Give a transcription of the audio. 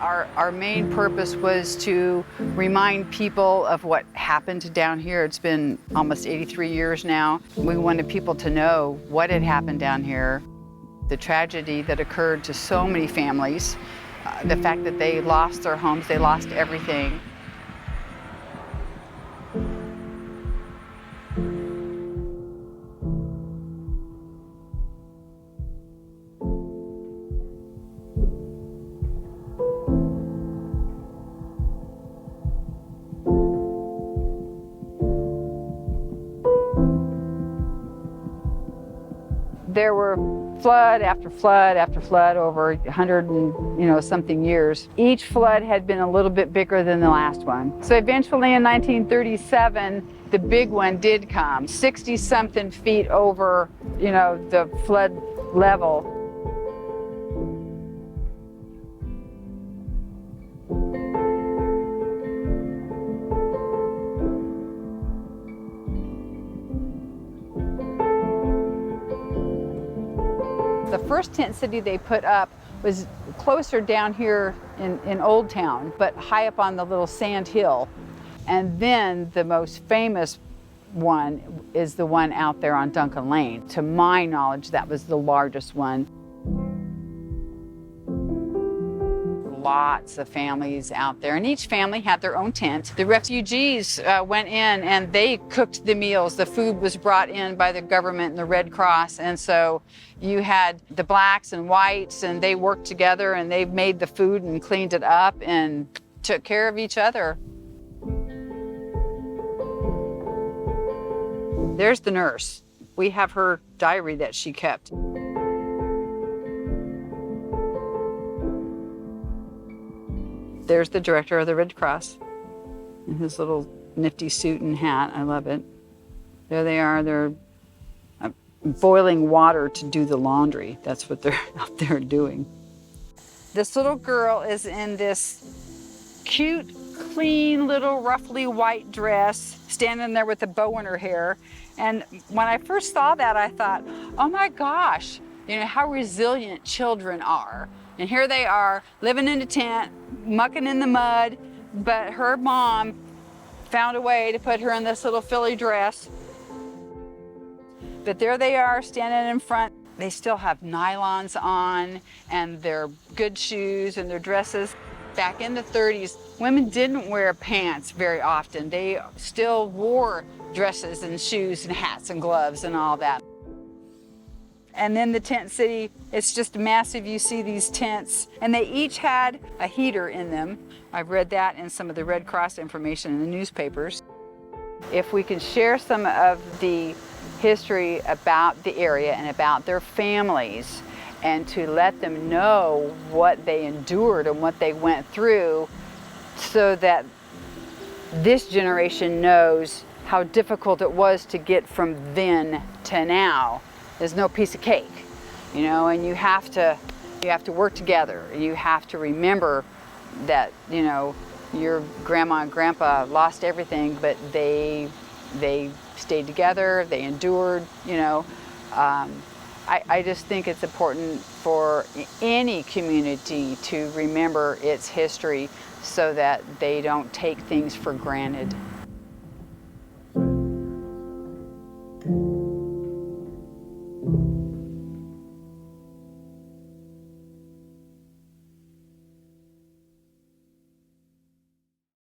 Our main purpose was to remind people of what happened down here. It's been almost 83 years now. We wanted people to know what had happened down here, the tragedy that occurred to so many families, the fact that they lost their homes, they lost everything. There were flood after flood after flood over 100 and something years. Each flood had been a little bit bigger than the last one. So eventually in 1937, the big one did come, 60-something feet over, the flood level. The first tent city they put up was closer down here in Old Town, but high up on the little sand hill. And then the most famous one is the one out there on Duncan Lane. To my knowledge, that was the largest one. Lots of families out there, and each family had their own tent. The refugees went in and they cooked the meals. The food was brought in by the government and the Red Cross, and so you had the blacks and whites, and they worked together and they made the food and cleaned it up and took care of each other. There's the nurse. We have her diary that she kept. There's the director of the Red Cross in his little nifty suit and hat. I love it. There they are. They're boiling water to do the laundry. That's what they're out there doing. This little girl is in this cute, clean, little roughly white dress, standing there with a bow in her hair. And when I first saw that, I thought, oh my gosh, how resilient children are. And here they are, living in a tent, mucking in the mud, but her mom found a way to put her in this little frilly dress. But there they are, standing in front. They still have nylons on, and their good shoes and their dresses. Back in the 30s, women didn't wear pants very often. They still wore dresses and shoes and hats and gloves and all that. And then the tent city, it's just massive. You see these tents, and they each had a heater in them. I've read that in some of the Red Cross information in the newspapers. If we can share some of the history about the area and about their families, and to let them know what they endured and what they went through, so that this generation knows how difficult it was to get from then to now. There's no piece of cake, and you have to work together. You have to remember that, your grandma and grandpa lost everything, but they stayed together, they endured, I just think it's important for any community to remember its history so that they don't take things for granted.